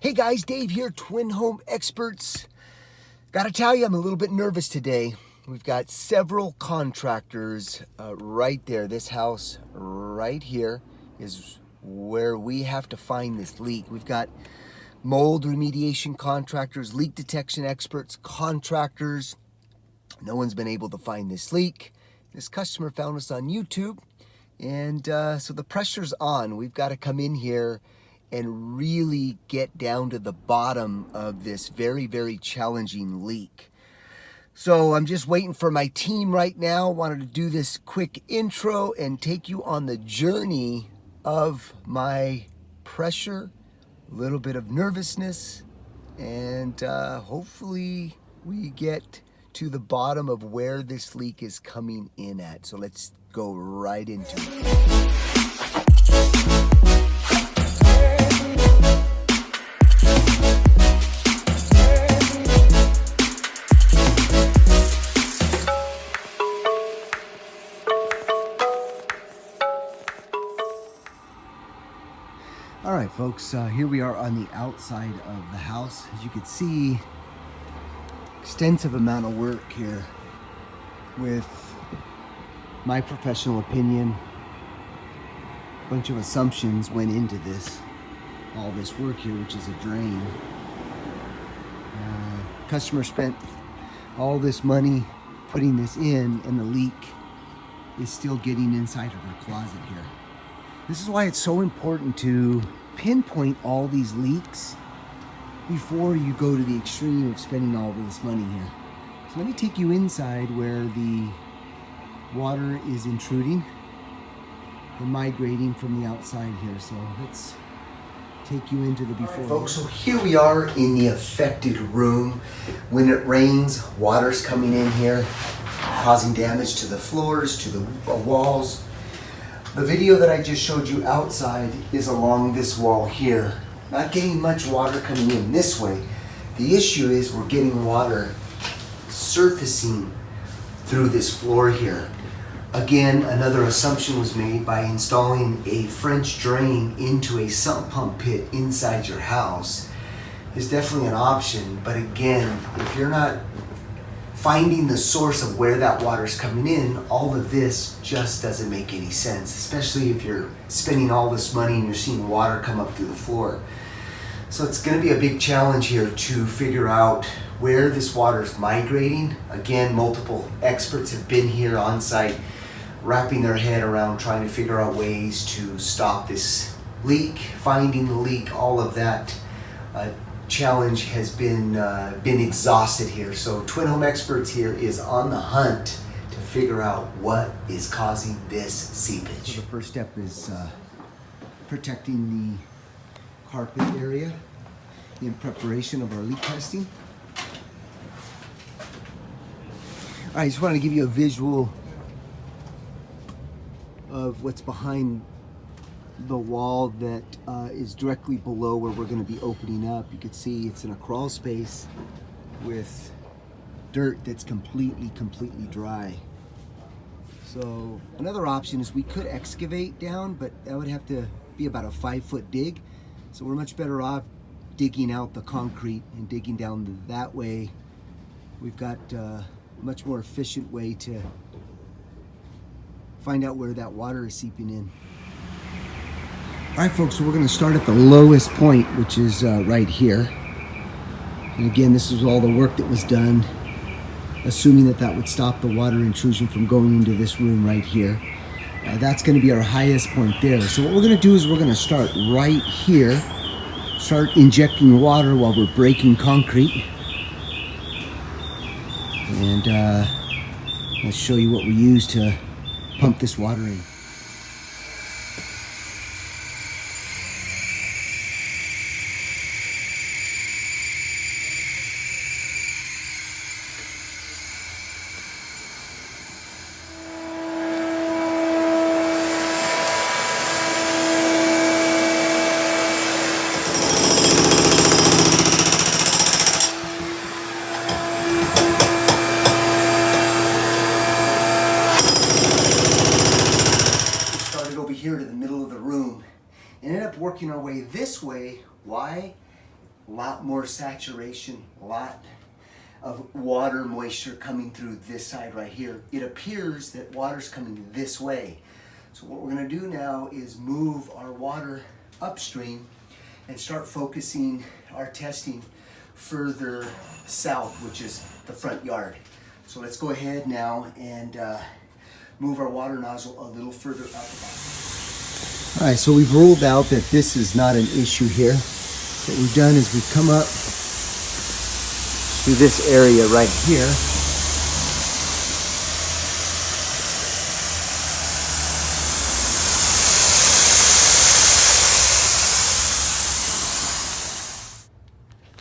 Hey guys, Dave here, Twin Home Experts. Gotta tell you, I'm a little bit nervous today. We've got several contractors right there. This house right here is where we have to find this leak. We've got mold remediation contractors, leak detection experts, contractors. No one's been able to find this leak. This customer found us on YouTube, and so the pressure's on. We've got to come in here and really get down to the bottom of this very, very challenging leak. So I'm just waiting for my team right now. Wanted to do this quick intro and take you on the journey of my pressure, a little bit of nervousness, and hopefully we get to the bottom of where this leak is coming in at. So let's go right into it. All right, folks, here we are on the outside of the house. As you can see, extensive amount of work here with my professional opinion. A bunch of assumptions went into this, all this work here, which is a drain. Customer spent all this money putting this in, and the leak is still getting inside of her closet here. This is why it's so important to pinpoint all these leaks before you go to the extreme of spending all of this money here. So let me take you inside where the water is intruding and migrating from the outside here. So let's take you into the before. All right, folks, so here we are in the affected room. When it rains, water's coming in here, causing damage to the floors, to the walls. The video that I just showed you outside is along this wall here. Not getting much water coming in this way. The issue is we're getting water surfacing through this floor here. Again, another assumption was made by installing a French drain into a sump pump pit inside your house is definitely an option. But again, if you're not finding the source of where that water is coming in, all of this just doesn't make any sense, especially if you're spending all this money and you're seeing water come up through the floor. So it's going to be a big challenge here to figure out where this water is migrating. Again, multiple experts have been here on site wrapping their head around trying to figure out ways to stop this leak, finding the leak, all of that. Challenge has been exhausted here. So Twin Home Experts here is on the hunt to figure out what is causing this seepage. So the first step is protecting the carpet area in preparation of our leak testing. I just want to give you a visual of what's behind the wall that is directly below where we're going to be opening up. You can see it's in a crawl space with dirt that's completely dry. So another option is we could excavate down, but that would have to be about a 5-foot dig. So we're much better off digging out the concrete and digging down that way. We've got a much more efficient way to find out where that water is seeping in. All right, folks, so we're going to start at the lowest point, which is right here. And again, this is all the work that was done, assuming that that would stop the water intrusion from going into this room right here. That's going to be our highest point there. So what we're going to do is we're going to start right here, start injecting water while we're breaking concrete. And let's show you what we use to pump this water in. Here to the middle of the room. Ended up working our way this way. Why? A lot more saturation, a lot of water moisture coming through this side right here. It appears that water's coming this way. So what we're gonna do now is move our water upstream and start focusing our testing further south, which is the front yard. So let's go ahead now and move our water nozzle a little further up. All right, so we've ruled out that this is not an issue here. What we've done is we've come up to this area right here.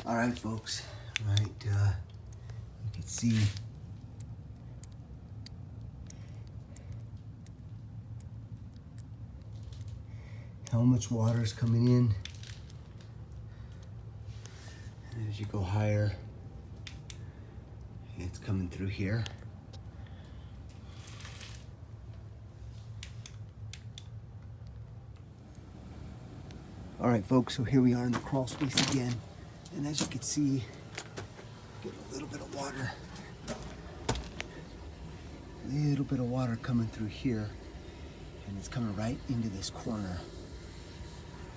All right, folks, right, you can see how much water is coming in. And as you go higher, it's coming through here. All right, folks, so here we are in the crawl space again. And as you can see, get a little bit of water coming through here. And it's coming right into this corner.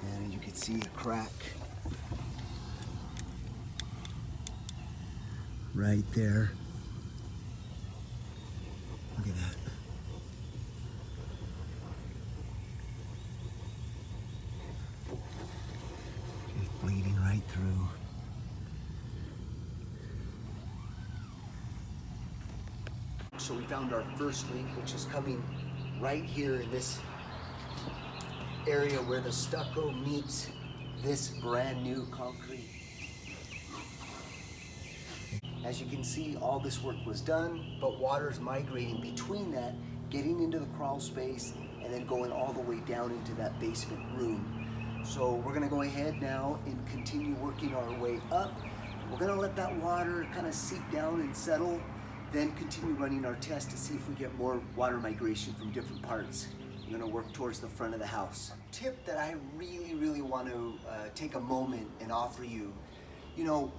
And as you can see, a crack right there. Look at that. Just bleeding right through. So we found our first leak, which is coming right here in this area where the stucco meets this brand new concrete. As you can see, all this work was done, but water is migrating between that, getting into the crawl space, and then going all the way down into that basement room. So we're gonna go ahead now and continue working our way up. We're gonna let that water kind of seep down and settle, then continue running our test to see if we get more water migration from different parts. I'm gonna work towards the front of the house. Tip that I really want to take a moment and offer you, you know,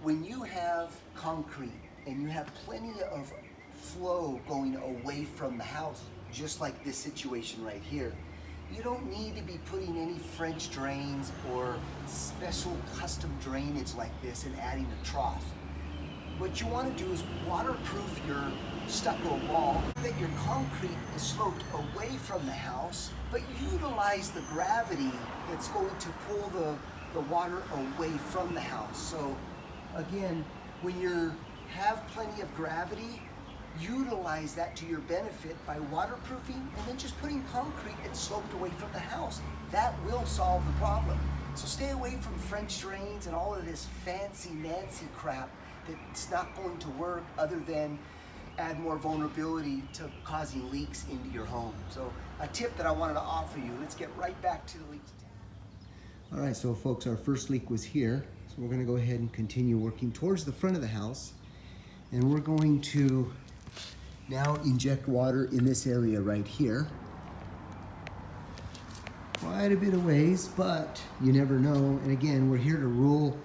when you have concrete and you have plenty of flow going away from the house, just like this situation right here, you don't need to be putting any French drains or special custom drainage like this and adding a trough. What you want to do is waterproof your stucco wall, that your concrete is sloped away from the house, but utilize the gravity that's going to pull the water away from the house. So again, when you have plenty of gravity, utilize that to your benefit by waterproofing and then just putting concrete that's sloped away from the house. That will solve the problem. So stay away from French drains and all of this fancy-nancy crap that's not going to work other than add more vulnerability to causing leaks into your home. So a tip that I wanted to offer you. Let's get right back to the leaks. All right, so folks, our first leak was here. So we're gonna go ahead and continue working towards the front of the house. And we're going to now inject water in this area right here. Quite a bit of ways, but you never know. And again, we're here to rule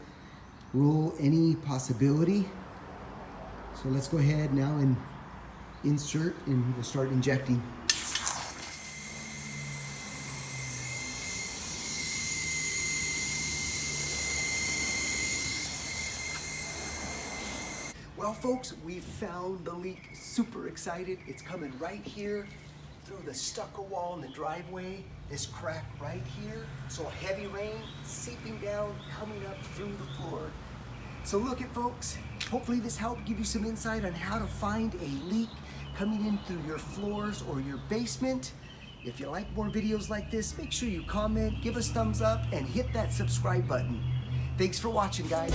any possibility. So let's go ahead now and insert, and we'll start injecting. Well, folks, we found the leak. Super excited. It's coming right here through the stucco wall in the driveway. This crack right here. So heavy rain seeping down, coming up through the floor. So look at, folks, hopefully this helped give you some insight on how to find a leak coming in through your floors or your basement. If you like more videos like this, make sure you comment, give us thumbs up, and hit that subscribe button. Thanks for watching, guys.